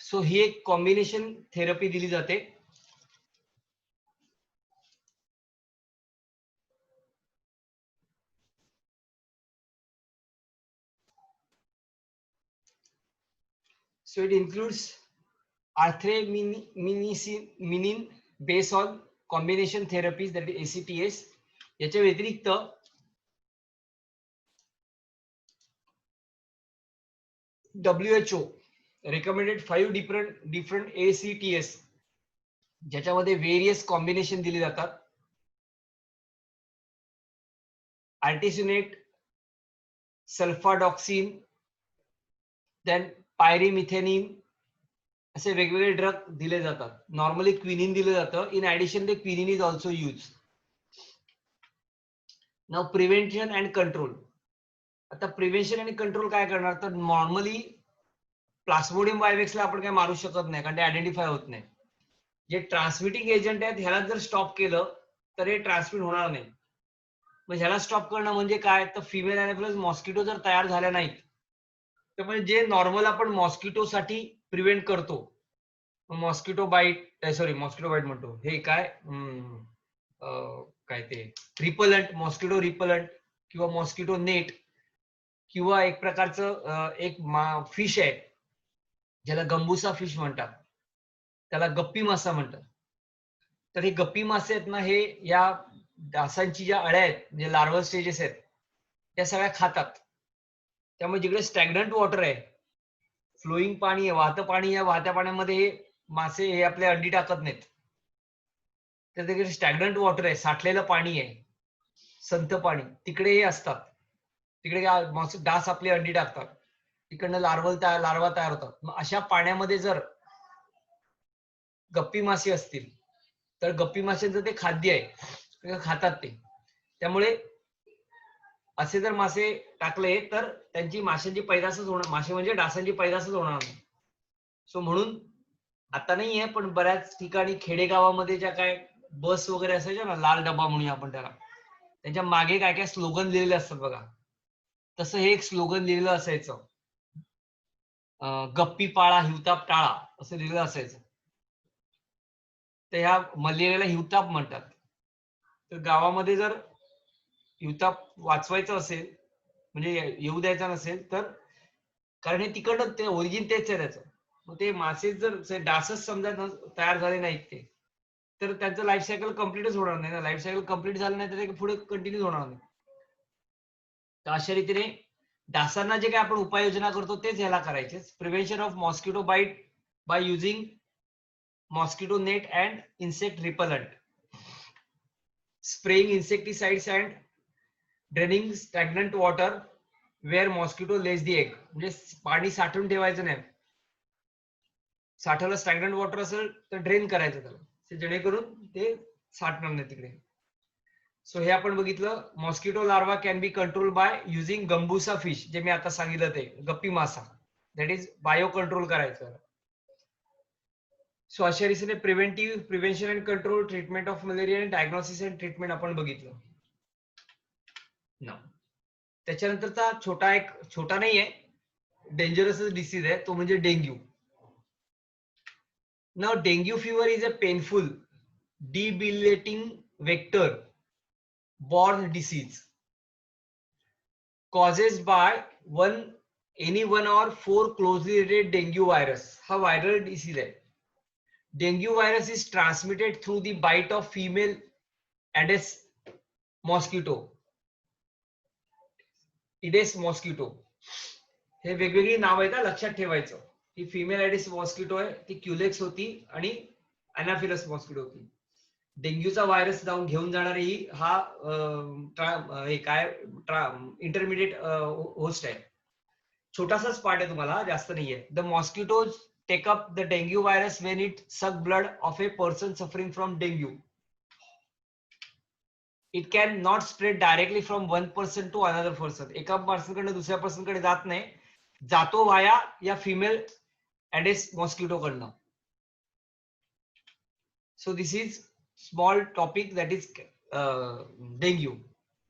So ही एक combination therapy दिली जाते. So it includes artemisinin based on combination therapies, that is ACTS. याच्या व्यतिरिक्त WHO recommended 5 different ACTS ज्याच्यामध्ये वेरियस कॉम्बिनेशन दिले जातात. आर्टिसिनेट, सल्फाडॉक्सिन, देन पायरिमिथेनिन असे वेगवेगळे ड्रग दिले जातात. नॉर्मली क्विनिन दिलं जातं. In addition the quinine is also use. Now prevention and control. आता प्रिव्हेंशन आणि कंट्रोल काय करणार, तर नॉर्मली प्लास्मोडियम वायरसला आपण काय मारू शकत नाही कारण ते आयडेंटिफाय होत नाही. जे ट्रान्समिटिंग एजंट आहेत ह्याला जर स्टॉप केलं तर हे ट्रान्समिट होणार नाही. मग ह्याला स्टॉप करणं म्हणजे काय, तर फिमेल अॅनोफिलस मॉस्किटो जर तयार झाल्या नाहीत तर म्हणजे जे नॉर्मल आपण मॉस्किटोसाठी प्रिव्हेंट करतो, मॉस्किटो बाईट म्हणतो, हे काय काय ते रिपलंट, मॉस्किटो रिपलंट किंवा मॉस्किटो नेट किंवा एक प्रकारचं एक फिश आहे ज्याला गंबुसा फिश म्हणतात, त्याला गप्पी मासा म्हणतात. तर हे गप्पी मासे आहेत ना, हे या डासांची ज्या अळ्या आहेत म्हणजे लार्वल स्टेजेस आहेत त्या सगळ्या खातात. त्यामुळे जिकडे स्टॅग्नंट वॉटर आहे, फ्लोईंग पाणी आहे, वाहतं पाणी, या वाहत्या पाण्यामध्ये हे मासे हे आपले अंडी टाकत नाहीत. तर तिकडे स्टॅग्नंट वॉटर आहे, साठलेलं पाणी आहे, संथ पाणी, तिकडे हे असतात. तिकडे डास आपली अंडी टाकतात, तिकडनं लार्वा तयार होतात. मग अशा पाण्यामध्ये जर गप्पी मासे असतील तर गप्पी माशांचं ते खाद्य आहे, खातात ते. त्यामुळे असे जर मासे टाकले तर त्यांची माशांची पैदासच होणार, मासे म्हणजे डासांची पैदासच होणार नाही. सो म्हणून आता नाही आहे पण बऱ्याच ठिकाणी खेडेगावामध्ये ज्या काय बस वगैरे असायच्या ना, लाल डबा म्हणूया आपण त्याला, त्यांच्या मागे काय काय स्लोगन लिहिलेले असतात बघा. तसं हे एक स्लोगन लिहिलेलं असायचं, गप्पी पाळा हिवताप टाळा असं लिहिलेलं असायचं. तर ह्या मलेरियाला हिवताप म्हणतात. तर गावामध्ये जर हिवताप वाचवायचं असेल म्हणजे येऊ द्यायचा नसेल तर, कारण हे तिकडं ते ओरिजिन तेच आहे त्याचं. मग ते मासे जर डासच समजा तयार झाले नाहीत ते, तर त्यांचं लाईफ सायकल कम्प्लीटच होणार नाही ना. लाईफ सायकल कम्प्लीट झालं नाही तर ते पुढे कंटिन्यू होणार नाही. तर अशा रीतीने डासांना जे काही आपण उपाययोजना करतो तेच ह्याला करायचे. Prevention of mosquito bite by using mosquito net and insect repellent, spraying insecticides and draining stagnant water where mosquito lays the egg. म्हणजे पाणी साठवून ठेवायचं नाही, साठवलं स्टॅग्नंट वॉटर असेल तर ड्रेन करायचं त्याला, जेणेकरून ते साठणार नाही तिकडे. सो हे आपण बघितलं. Mosquito larva can be control by using gambusia fish, जे मी आता सांगितलं ते गप्पी मासा, दॅट इज बायो कंट्रोल करायचं. सो अशा रीतीने prevention and control, treatment of malaria, diagnosis and treatment आपण बघितलं. त्याच्यानंतरचा छोटा नाहीये, डेंजरस डिसीज आहे, तो म्हणजे dengue. Now, dengue fever is a painful, debilitating vector-borne disease caused by any one or four closely related dengue virus. हा viral disease है. Dengue virus is transmitted through the bite of female Aedes mosquito. Aedes mosquito. हे वेगवेगळी नाव आहेत, लक्षात ठेवायचं. ही female Aedes mosquito आहे, ती Culex होती आणि अनाफिलस मॉस्किटो होती. डेंग्यूचा व्हायरस जाऊन घेऊन जाणारी हा इंटरमिडिएट होस्ट आहे. छोटासाच पार्ट आहे, तुम्हाला जास्त नाहीये. The mosquitoes take up the dengue virus when it suck blood of a person suffering from dengue. It can not spread directly from one person to another person. एका person कडे दुसऱ्या person कडे जात नाही, जातो वाया या female Aedes mosquito कडनं. So this is small topic, that is dengue.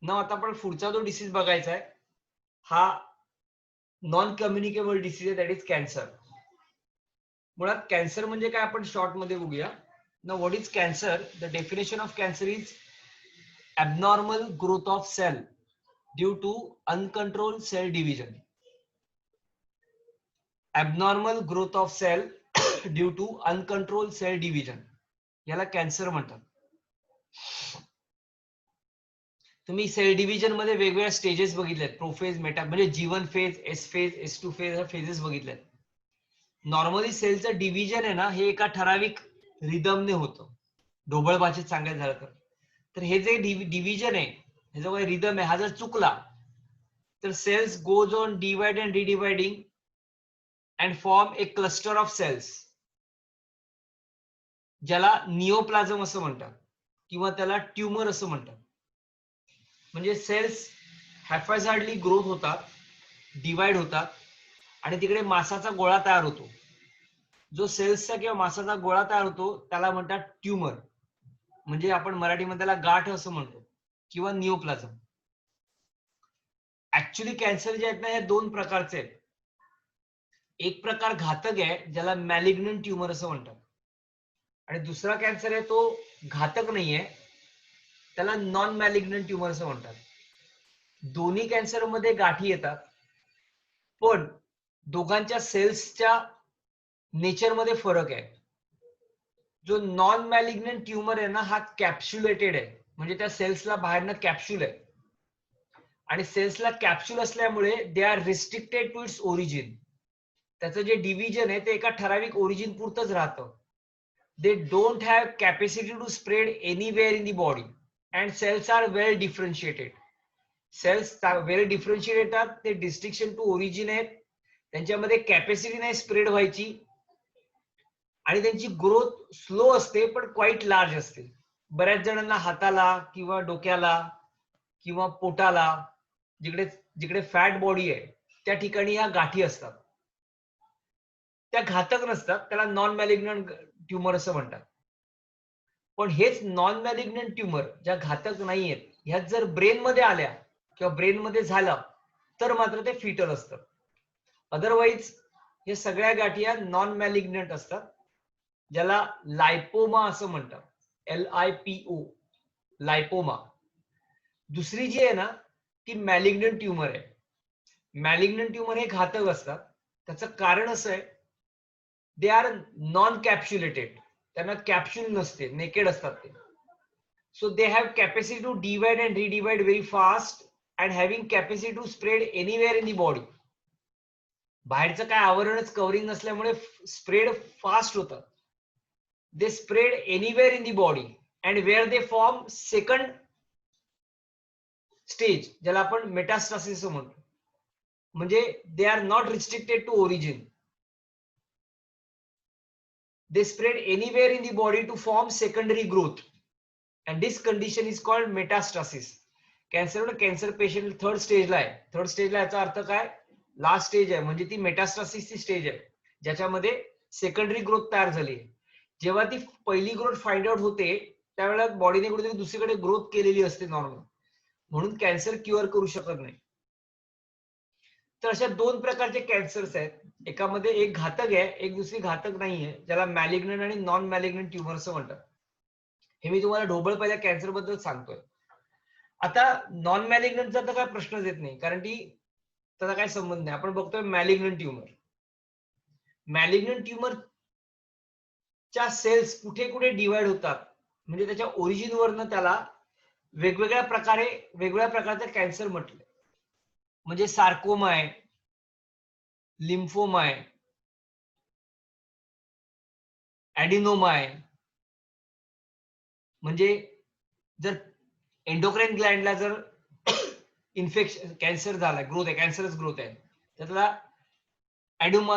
न आता आपण पुढचा जो डिसीज बघायचा आहे हा non communicable disease that is cancer. मुळात कॅन्सर म्हणजे काय आपण शॉर्ट मध्ये बघूया. ना what is cancer? The definition of cancer is abnormal growth of cell due to uncontrolled cell division. Abnormal growth of cell due to uncontrolled cell division याला cancer म्हणतात. तुम्ही सेल डिव्हिजन मध्ये वेगवेगळ्या स्टेजेस बघितल्यात. Prophase, Meta म्हणजे जीवन phase, S phase, S2 phase ह्या phases बघितल्यात. Normally सेलचं division आहे ना हे एका ठराविक रिदमने होतं. ढोबळ भाषेत सांगायचं झालं तर हे जे डिव्हिजन आहे हे जो काही रिदम आहे हा जर चुकला तर cells goes on divide and redividing and form a cluster of cells ज्याला निओप्लाझम असं म्हणतात किंवा त्याला ट्युमर असं म्हणतात. म्हणजे सेल्स हॅफॅझार्डली ग्रोथ होतात, डिवाइड होतात आणि तिकडे मांसाचा गोळा तयार होतो. जो सेल्सचा किंवा मांसाचा गोळा तयार होतो त्याला म्हणतात ट्युमर, म्हणजे आपण मराठीमध्ये त्याला गाठ असं म्हणतो किंवा निओप्लाझम. ऍक्च्युली कॅन्सर जे आहेत ना हे दोन प्रकारचे आहेत. एक प्रकार घातक आहे ज्याला मॅलिग्नंट ट्युमर असं म्हणतात आणि दुसरा कॅन्सर आहे तो घातक नाहीये त्याला नॉन मॅलिग्नंट ट्युमर असं म्हणतात. दोन्ही कॅन्सर मध्ये गाठी येतात पण दोघांच्या सेल्सच्या नेचर मध्ये फरक आहे. जो नॉन मॅलिग्नंट ट्युमर आहे ना हा कॅप्स्युलेटेड आहे, म्हणजे त्या सेल्सला बाहेरनं कॅप्स्युल आहे आणि सेल्सला कॅप्स्युल असल्यामुळे they are restricted to its origin. त्याचं जे डिव्हिजन आहे ते एका ठराविक ओरिजिन पुरतच राहतं. They don't have capacity to spread anywhere in the body and cells are well differentiated. Cells well differentiate येतात, ते डिस्ट्रिक्शन टू ओरिजिन आहेत, त्यांच्यामध्ये कॅपॅसिटी नाही स्प्रेड व्हायची आणि त्यांची ग्रोथ स्लो असते पण क्वाईट लार्ज असते. बऱ्याच जणांना हाताला किंवा डोक्याला किंवा पोटाला जिकडे जिकडे फॅट बॉडी आहे त्या ठिकाणी ह्या गाठी असतात. त्या घातक नसतात, त्याला नॉन मॅलिग्नंट ट्युमर असं म्हणतात. पण हेच नॉन मॅलिग्नंट ट्युमर ज्या घातक नाहीयेत ह्यात जर ब्रेन मध्ये आल्या किंवा ब्रेन मध्ये झालं तर मात्र ते फिटल असतं. अदरवाईज हे सगळ्या गाठी या नॉन मॅलिग्नंट असतात ज्याला लायपोमा असं म्हणतात. LIPO लायपोमा. दुसरी जी आहे ना ती मॅलिग्नंट ट्युमर आहे. मॅलिग्नंट ट्युमर हे घातक असतात. त्याचं कारण असं आहे दे आर नॉन कॅप्स्युलेटेड, त्यांना कॅप्स्यूल नसते, नेकेड असतात ते. So they have capacity to divide and redivide very fast and having capacity to spread anywhere in the body. बाहेरचं काय आवरणच कव्हरिंग नसल्यामुळे स्प्रेड फास्ट होतं. They spread anywhere in the body and where they form second stage ज्याला आपण metastasis म्हणतो. म्हणजे they are not restricted to origin. They spread anywhere in the body to form secondary growth and this condition is called metastasis. Cancer patient third स्टेजला आहे. Third स्टेजला याचा अर्थ काय? लास्ट स्टेज आहे, म्हणजे ती मेटास्टासिसची स्टेज आहे ज्याच्यामध्ये सेकंडरी ग्रोथ तयार झाली आहे. जेव्हा ती पहिली ग्रोथ फाइंड आउट होते त्यावेळेला बॉडीने कुठेतरी दुसरीकडे ग्रोथ केलेली असते नॉर्मल, म्हणून कॅन्सर क्युअर करू शकत नाही. तर अशा दोन प्रकारचे कॅन्सर्स आहेत. एकामध्ये एक घातक आहे, एक दुसरी घातक नाहीये, ज्याला मॅलिग्नंट आणि नॉन मॅलिग्नंट ट्युमर असं म्हणतात. हे मी तुम्हाला ढोबळ पहिल्या कॅन्सर बद्दल सांगतोय. आता नॉन मॅलिग्नंटचा तर काय प्रश्नच येत नाही, कारण की त्याचा काय संबंध नाही. आपण बघतोय मॅलिग्नंट ट्युमर. मॅलिग्नंट ट्युमरच्या सेल्स कुठे कुठे डिवाइड होतात, म्हणजे त्याच्या ओरिजिन वरनं त्याला वेगवेगळ्या प्रकारचे कॅन्सर म्हटले. म्हणजे सार्कोमा आहे, लिम्फोमा आहे, ऍडिनोमा आहे. म्हणजे जर एंडोक्राइन ग्लँडला जर इन्फेक्शन कॅन्सर झाला, ग्रोथ आहे, कॅन्सरस ग्रोथ आहे, तर त्याला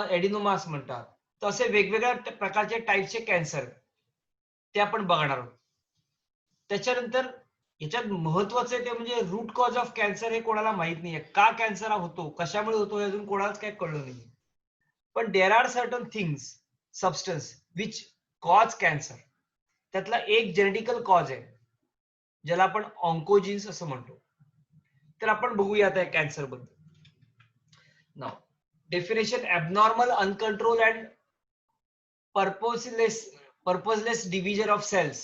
ऍडिनोमास म्हणतात. तर असे वेगवेगळ्या प्रकारचे टाईपचे कॅन्सर ते आपण बघणार आहोत. त्याच्यानंतर याच्यात महत्वाचं आहे ते म्हणजे रूट कॉज ऑफ कॅन्सर हे कोणाला माहित नाहीये. का कॅन्सर होतो, कशामुळे होतो हे अजून कोणालाच काही कळलं नाही. पण there are certain things, substance which cause cancer. त्यातला एक जेनेटिकल कॉज आहे ज्याला आपण ऑन्कोजीन्स असं म्हणतो. तर आपण बघूया आता कॅन्सर बद्दल. नाव Definition: abnormal, uncontrolled and purposeless division of cells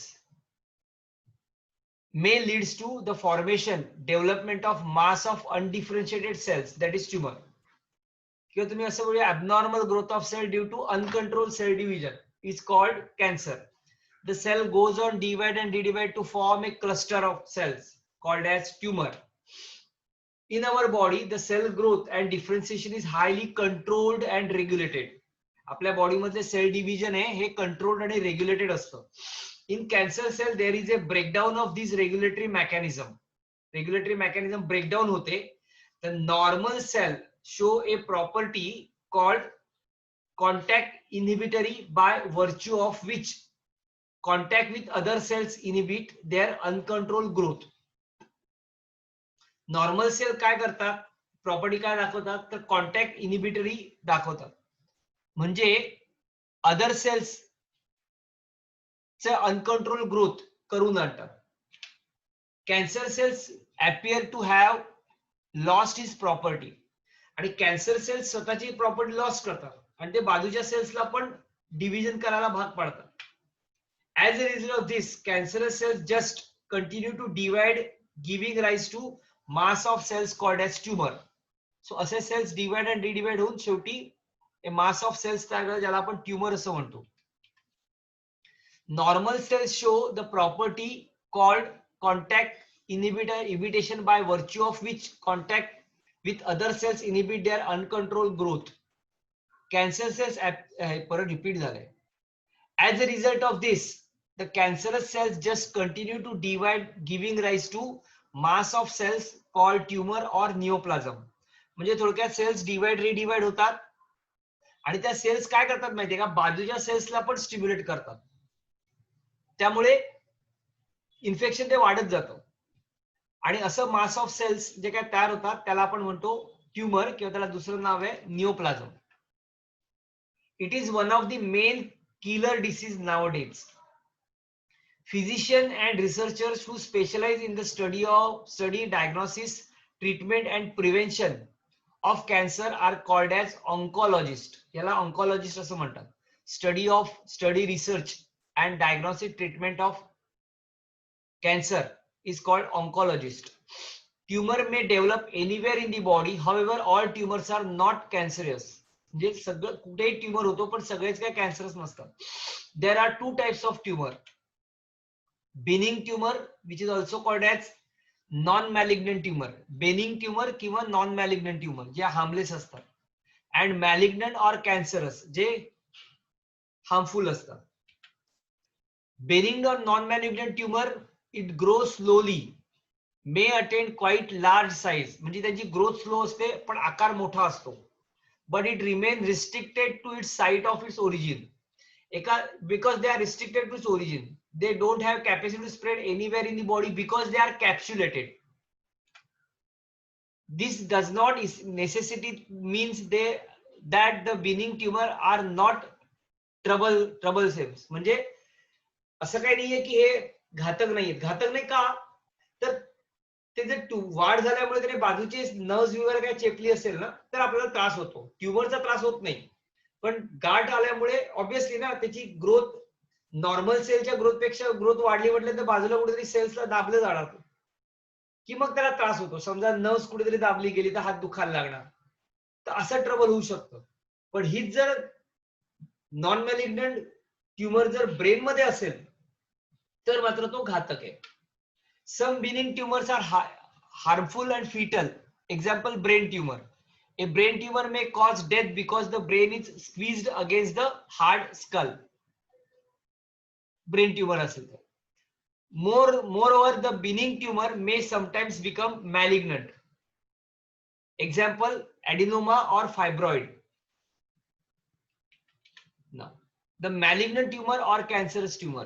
may leads to the formation, development of mass of undifferentiated cells, that is tumor. किंवा तुम्ही असं बोलूया abnormal growth of cell due to uncontrolled cell division is called cancer. The cell goes on divide and redivide to form a cluster of cells called as tumor. In our body, the cell growth and differentiation is highly controlled and regulated. आपल्या body मधले sale division आहे हे controlled आणि regulated असतं. In cancer cell, there is a breakdown of this regulatory mechanism. Regulatory mechanism breakdown होते. The normal cell show a property called contact inhibitory, by virtue of which contact with other cells inhibit their uncontrolled growth. Normal cell काय करतात, property काय दाखवतात, तर contact inhibitory दाखवतात. म्हणजे other cells चे uncontrol growth करून आणतात. Cancer cells appear to have lost his property, आणि कॅन्सर सेल्स स्वतःची प्रॉपर्टी लॉस करतात आणि ते बाजूच्या सेल्सला पण डिव्हिजन करायला भाग पाडतात. As a result of this, cancerous cells just continue to divide, giving rise to mass of cells called as tumor. So असे cells divide and redivide होऊन शेवटी a mass of cells तयार करतात, ज्याला आपण ट्यूमर असं म्हणतो. Normal cells show the property called contact inhibition, by virtue of which contact with other cells inhibit their uncontrolled growth. Cancer cells परत repeat झालंय. As a result of this, the cancerous cells just continue to divide, giving rise to mass of cells called tumor or neoplasm. म्हणजे थोडक्यात cells divide रिडिवाइड होतात आणि त्या cells काय करतात माहितीये का, बाजूच्या सेल्सला पण स्टिम्युलेट करतात. त्यामुळे इन्फेक्शन ते वाढत जातं आणि असं मास ऑफ सेल्स जे काय तयार होतात त्याला आपण म्हणतो ट्यूमर, किंवा त्याला दुसरं नाव आहे neoplasm. It is one of the main killer disease nowadays. Physicians and researchers who specialize in the study, diagnosis, treatment and prevention of cancer are called as oncologist. याला oncologist असं म्हणतात. Study, research and diagnostic treatment of cancer is called oncologist. Tumor may develop anywhere in the body. However, all tumors are not cancerous. म्हणजे सगळं कुठेही tumour होतो पण सगळेच काय कॅन्सरस नसतात. There are two types of tumor. Benign tumor, which is also called as non-malignant tumor. Benign tumor किंवा non-malignant tumor जे harmless असतात, and malignant or cancerous जे harmful असतात. Benign or non-malignant tumor, it grows slowly, may attain quite large size. म्हणजे त्याची growth slow असते पण आकार मोठा असतो. But it remains restricted to its site of its origin. Because they are restricted to its origin, they don't have capacity to spread anywhere in the body because they are capsulated. This does not necessity means that the benign tumor are not troublesome. म्हणजे असं काही नाहीये की हे घातक नाहीये. घातक नाही का, तर ते जर वाढ झाल्यामुळे त्याने बाजूचे नर्व्स वगैरे काही चेपली असेल ना तर आपल्याला त्रास होतो. ट्यूमरचा त्रास होत नाही, पण गाठ आल्यामुळे ऑब्विसली ना त्याची ग्रोथ नॉर्मल सेलच्या ग्रोथ पेक्षा ग्रोथ वाढली म्हटलं तर बाजूला कुठेतरी सेल्सला दाबलं जाणार की मग त्याला त्रास होतो. समजा नर्व्स कुठेतरी दाबली गेली तर हात दुखायला लागणार, तर असं ट्रबल होऊ शकतं. पण हीच जर नॉन मॅलिग्नंट ट्यूमर जर ब्रेन मध्ये असेल तर मात्र तो घातक आहे. Some benign tumours are harmful and fatal. Example, brain tumour. A brain tumor may cause death because the brain is squeezed against the hard skull. Brain tumor असेल तर. Moreover, the benign tumor may sometimes become malignant. Example, adenoma or fibroid. Now, the malignant tumor or cancerous tumor.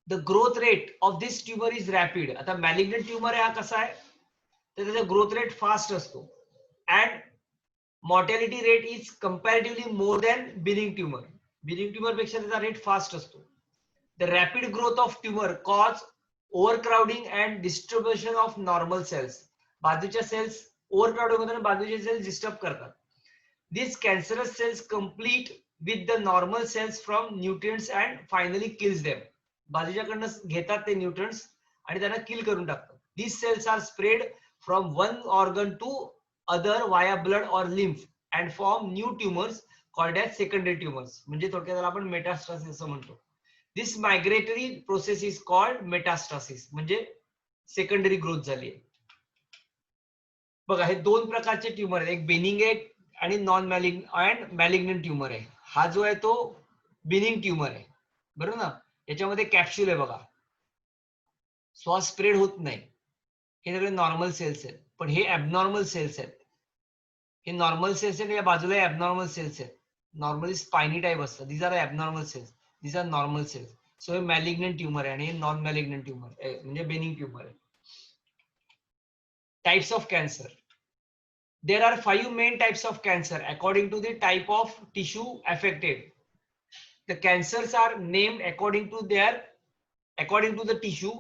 The growth rate of this tumor is rapid. आता malignant tumor हा कसा आहे, तर त्याचा growth rate fast असतो and mortality rate is comparatively more than benign tumor. Benign tumor पेक्षा त्याचा rate fast असतो. The rapid growth of tumor cause overcrowding and distribution of normal cells. बाजूच्या सेल्स ओव्हरक्राउडिंग होतं आणि बाजूचे सेल्स डिस्टर्ब करतात. This cancerous cells complete with the normal cells from nutrients and finally kills them. बाजूच्याकडनं घेतात ते nutrients आणि त्यांना किल करून टाकतात. This cells are spread from one organ to other via blood or lymph and form new tumours called as secondary tumours. म्हणजे थोडक्यात त्याला आपण मेटास्टासिस असं म्हणतो. This migratory process is called metastasis, म्हणजे सेकंडरी ग्रोथ झाली आहे. बघा हे दोन प्रकारचे ट्युमर आहेत, एक बेनिंग आहे आणि नॉन मॅलिग्नंट ट्युमर आहे. हा जो आहे तो बेनिंग ट्युमर आहे, बरोबर ना. याच्यामध्ये कॅप्सूल आहे बघा, श्वास स्प्रेड होत नाही. हे सगळे नॉर्मल सेल्स आहेत, पण हे ऍबनॉर्मल सेल्स आहेत. हे नॉर्मल सेल्स आहेत, या बाजूला ऍबनॉर्मल सेल्स आहेत. नॉर्मली स्पायनी टाइप असतात. These are abnormal cells, these are normal cells. So हे मॅलिग्नंट ट्युमर आहे आणि हे नॉन मॅलिग्नंट ट्युमर आहे, म्हणजे बेनिंग ट्युमर आहे. Types of cancer. There are 5 main types of cancer according to the type of tissue affected. The cancers are named according to the tissue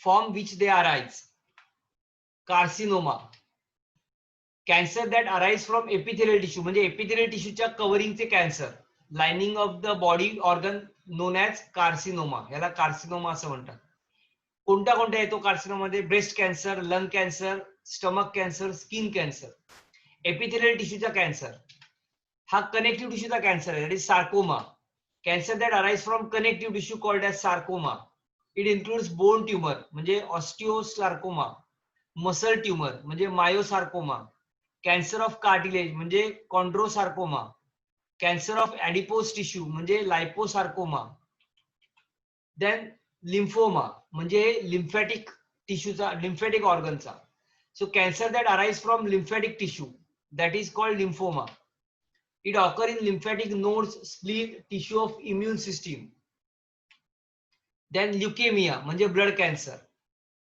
from which they arise. Carcinoma, cancer that arise from epithelial tissue, म्हणजे epithelial tissue च्या covering चे cancer, lining of the body organ known as carcinoma. याला carcinoma असं म्हणतात. कोणत्या कोणत्या येतो कार्सिनोमध्ये? Breast cancer, lung cancer, stomach cancer, skin cancer. Epithelial टिश्यूचा कॅन्सर हा कनेक्टिव्ह टिश्यूचा कॅन्सर आहे, that is sarcoma. Cancer that arise from connective tissue called as sarcoma. It includes bone tumour म्हणजे ऑस्टिओसार्कोमा, मसल ट्युमर म्हणजे मायोसार्कोमा, cancer of cartilage म्हणजे chondrosarcoma, cancer of adipose tissue म्हणजे liposarcoma, then lymphoma म्हणजे lymphatic टिश्यूचा, lymphatic ऑर्गनचा. So cancer that arise from lymphatic tissue, that is called lymphoma. It occur in lymphatic nodes, spleen, tissue of immune system. Then leukemia म्हणजे blood cancer.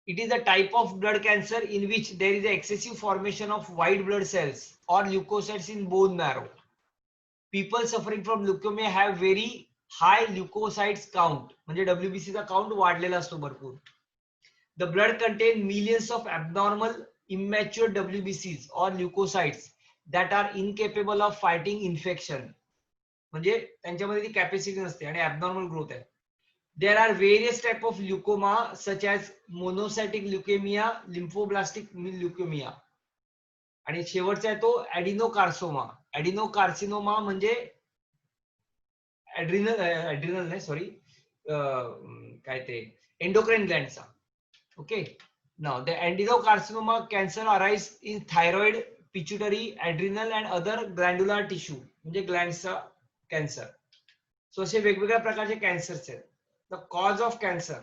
It is a type of blood cancer in which there is a excessive formation of white blood cells or leukocytes in bone marrow. People suffering from leukemia have very high leukocytes count, म्हणजे WBC चा count वाढलेला असतो भरपूर. The blood contains millions of abnormal immature WBCs or leukocytes that are incapable of fighting infection. म्हणजे त्यांच्यामध्ये ती capacity नसते आणि ॲबनॉर्मल ग्रोथ आहे. There are various type of leukemia such as monocytic leukemia, lymphoblastic leukemia. आणि शेवटचा आहे तो ॲडिनोकार्सिनोमा. ॲडिनोकार्सिनोमा म्हणजे ॲड्रिनल नाही सॉरी काय ते endocrine ग्लँडचा. Okay. Now the adenocarcinoma cancer arise in thyroid, pituitary, adrenal and other glandular tissue म्हणजे ग्लँड्सचा कॅन्सर. सो असे वेगवेगळ्या प्रकारचे कॅन्सर्स आहेत. The cause of cancer,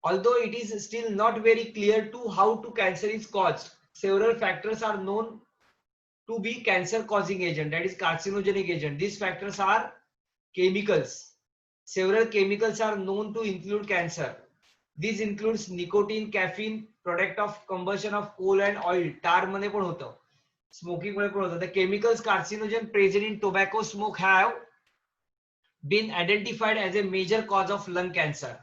although it is still not very clear to how to cancer is caused, several factors are known to be cancer causing agent, that is carcinogenic agent. These factors are chemicals. Several chemicals are known to include cancer. This includes nicotine, caffeine, product of combustion of coal and oil. tar मध्ये पण होतं, smoking मध्ये पण होतं. The chemicals carcinogen present in tobacco smoke have been identified as a major cause of lung cancer.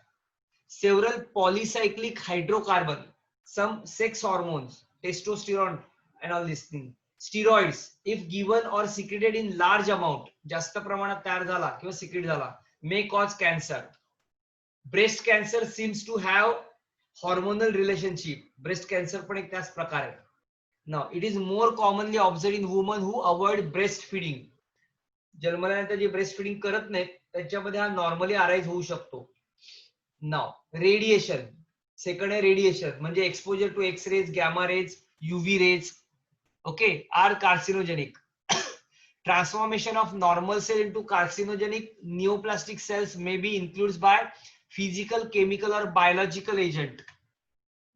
Several polycyclic hydrocarbon, some sex hormones, testosterone and all these things, steroids, if given or secreted in large amount, जास्त प्रमाणात तयार झाला किंवा secret झाला, may cause cancer. Breast cancer seems to have hormonal relationship. Breast cancer पण एक त्याच प्रकार आहे. Now it is more commonly observed in women who avoid breastfeeding. जन्मल्यानंतर जे ब्रेस्ट फिडिंग करत नाहीत त्याच्यामध्ये हा नॉर्मली अराइज होऊ शकतो. Now radiation, सेकंड आहे रेडिएशन म्हणजे exposure to X rays, gamma rays, UV rays, okay, are carcinogenic. Transformation of normal cell into carcinogenic neoplastic cells may be influenced by physical, chemical or biological agent.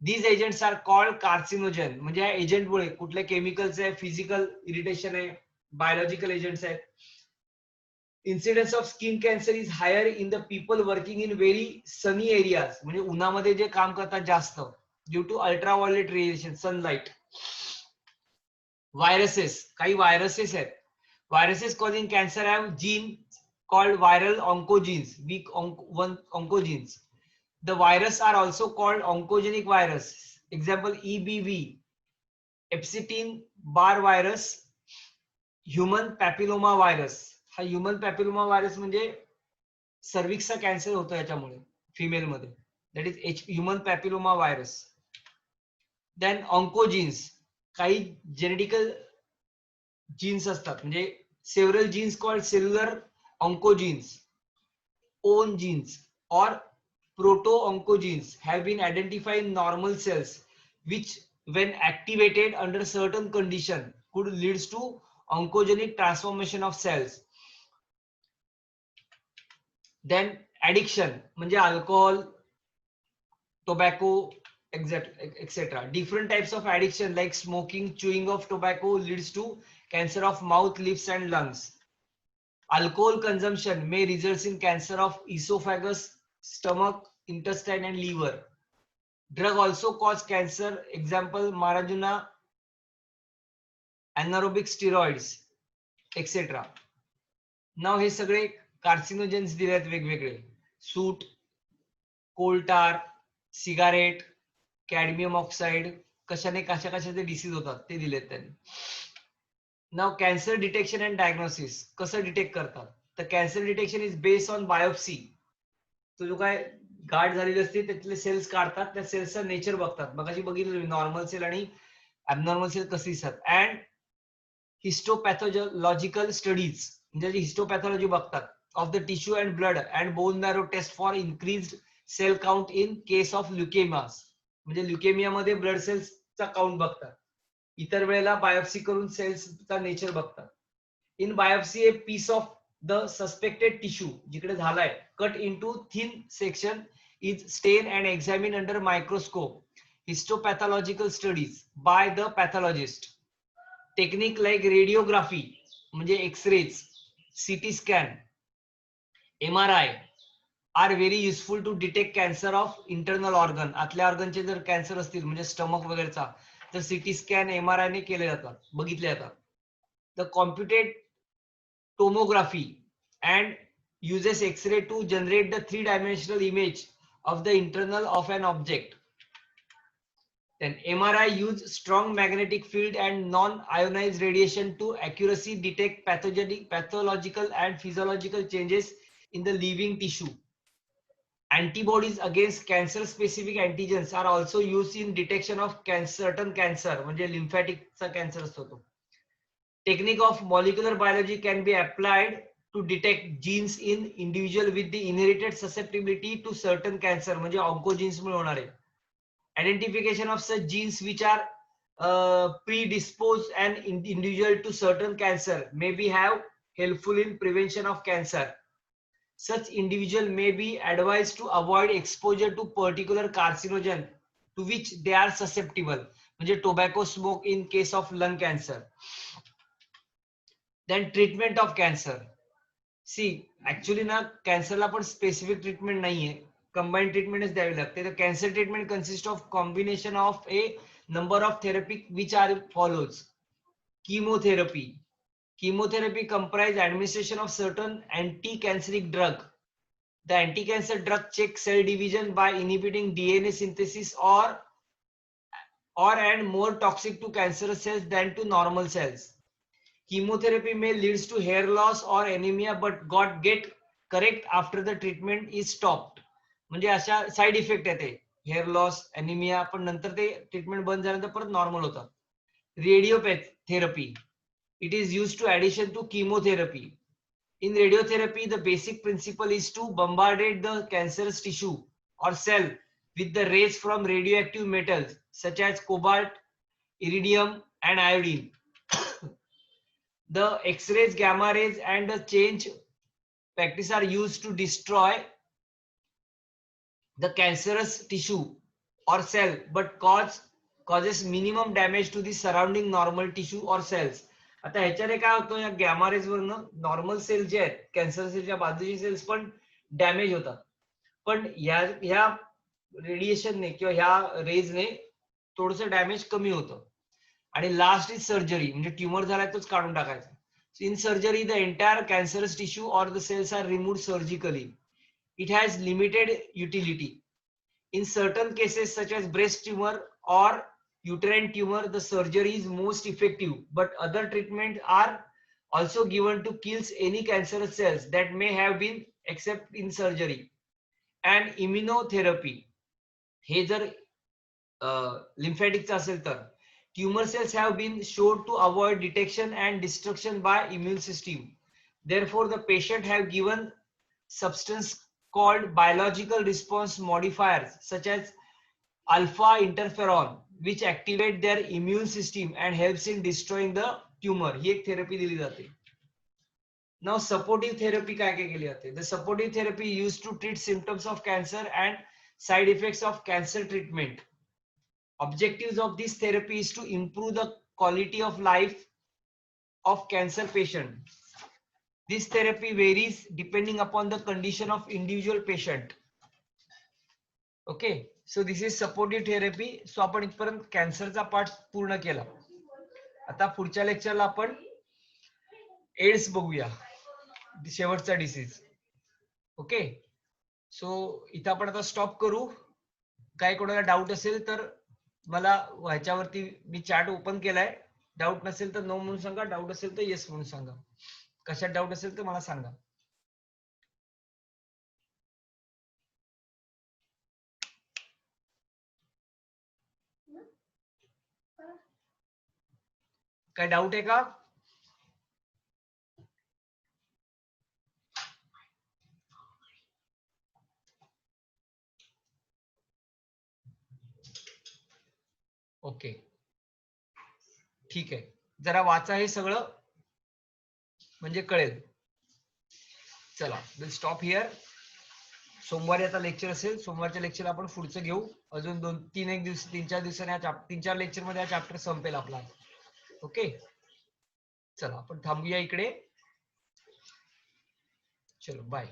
These agents are called carcinogen. म्हणजे या agent मुळे कुठल्या chemicals आहे, physical irritation आहे, biological agents आहेत. Incidence of skin cancer is higher in the people working in very sunny areas. म्हणजे उन्हामध्ये जे काम करतात जास्त, due to ultraviolet radiation, sunlight. Viruses, काही viruses आहेत. Viruses causing cancer have genes called viral oncogenes, weak oncogenes. The virus are also called oncogenic virus. example EBV, Epstein-Barr virus, human papilloma virus. हा human papilloma virus म्हणजे सर्विक्सचा cancer होतो याच्यामुळे female मध्ये, that is human papilloma virus. Then oncogenes, काही genetical genes असतात, म्हणजे several genes called cellular oncogenes, own genes or proto-oncogenes have been identified in normal cells which when activated under certain condition could leads to oncogenic transformation of cells. Then addiction म्हणजे alcohol, tobacco, etc. Different types of addiction like smoking, chewing of tobacco leads to cancer of mouth, lips and lungs. Alcohol consumption may result in cancer of esophagus, stomach, intestine and liver. Drug also cause cancer, example marijuana, anaerobic steroids, etc. Now हे सगळे carcinogens दिलेत वेगवेगळे, सूट, Coal टार, cigarette, cadmium oxide, कशाने कशाचे disease होतात ते दिलेत त्यांनी. नाव कॅन्सर डिटेक्शन अँड डायग्नोसिस कसं डिटेक्ट करतात, तर cancer detection is based on biopsy. तो जो काय गाठ झालेली असते त्यातले सेल्स काढतात, त्या सेल्सचा नेचर बघतात, मगाशी बघितलं नॉर्मल सेल आणि ॲबनॉर्मल सेल कसे दिसतात. अँड हिस्टोपॅथॉलॉजिकल स्टडीज म्हणजे हिस्टोपॅथॉलॉजी बघतात of the tissue and blood and bone marrow test for increased cell count in case of leukaemias, म्हणजे ल्युकेमिया मध्ये ब्लड सेल्सचा काउंट बघतात. इतर वेळेला बायोप्सी करून सेल्सचा नेचर बघतात. In biopsy a piece of the suspected tissue जिकडे झालाय cut into thin section is stain and examine under microscope. Histopathological studies by the pathologist. Technique like radiography म्हणजे X-rays, CT scan, MRI are very useful to detect cancer of internal organ. आतल्या ऑर्गनचे जर cancer असतील म्हणजे stomach वगैरेचा तर CT scan MRI ने केले जातात, बघितले जातात. The computed tomography and uses X-ray to generate the three-dimensional image of the internal of an object. Then MRI use strong magnetic field and non-ionized radiation to accuracy detect pathological and physiological changes in the living tissue. Antibodies against cancer-specific antigens are also used in detection of certain cancer, म्हणजे lymphatic cancer असतो तो. Technique of molecular biology can be applied to detect genes in individual with the inherited susceptibility to certain cancer, म्हणजे oncogenes मुळे होणारे. Identification of such genes which are predisposed an individual to certain cancer may be helpful in prevention of cancer. Such individual may be advised to avoid exposure to particular carcinogen to which they are susceptible, म्हणजे tobacco smoke in case of lung cancer. Then treatment of cancer. See, actually ना कॅन्सरला पण specific treatment नाहीये, combine ट्रीटमेंटच द्यावी लागते. तर cancer treatment consist of combination of A number of therapy which are follows. Chemotherapy. Chemotherapy comprise administration of certain anti-canceric drug. The anti-cancer drug check cell division by inhibiting DNA synthesis or and more toxic to cancerous cells than to normal cells. Chemotherapy may leads to hair loss or anemia but get correct after the treatment is stopped. म्हणजे अशा side effect येते, hair loss, anaemia, पण नंतर ते treatment बंद झाल्यानंतर परत normal होतात. Radiotherapy. It is used to addition to chemotherapy. In radiotherapy, the basic principle is to bombard the cancerous tissue or cell with the rays from radioactive metals such as cobalt, iridium, and iodine. The X-rays, gamma rays, and the change practice are used to destroy the cancerous tissue or cell, but causes minimum damage to the surrounding normal tissue or cells. आता ह्याच्याने काय होतं, या gamma raise वरनं normal sale जे आहेत, cancer सेलच्या बाजूचे सेल्स पण डॅमेज होतात. पण ह्या रेडिएशनने किंवा ह्या रेजने थोडंसं डॅमेज कमी होतं. आणि लास्ट इज सर्जरी, म्हणजे ट्युमर झालाय तोच काढून टाकायचा. In surgery, the entire cancerous tissue or the cells are removed surgically. It has limited utility. In certain cases such as breast tumor or uterine tumor, the surgery is most effective, but other treatments are also given to kill any cancerous cells that may have been except in surgery. And immunotherapy, हे जर lymphatic असेल तर tumor cells have been shown to avoid detection and destruction by immune system. Therefore, the patient have given substance called biological response modifiers such as alpha interferon, which activate their immune system and helps in destroying the tumor. ही एक therapy दिली जाते. Now, supportive therapy काय काय केली जाते? The supportive therapy used to treat symptoms of cancer and side effects of cancer treatment. Objectives of this therapy is to improve the quality of life of cancer patient. This therapy varies depending upon the condition of individual patient. Okay, so this is supportive therapy. So आपण इथपर्यंत कॅन्सरचा part पूर्ण केला. आता पुढच्या लेक्चरला आपण AIDS बघूया, शेवटचा disease. Okay, so इथं आपण आता स्टॉप करू. काय कोणाला डाऊट असेल तर मला ह्याच्यावरती मी चॅट ओपन केलाय. डाऊट नसेल तर नो म्हणून सांगा, डाऊट असेल तर येस म्हणून सांगा. कशात डाऊट असेल तर मला सांगा. काय डाऊट आहे का? ओके, ठीक आहे. जरा वाचा हे सगळं म्हणजे कळेल. चला, विल स्टॉप हिअर. सोमवारी आता लेक्चर असेल. सोमवारच्या लेक्चर आपण पुढचं घेऊ. अजून 3-4 दिवसांनी 3-4 लेक्चर मध्ये हा चॅप्टर संपेल आपला. ओके, चला आपण थांबूया इकडे. चलो बाय.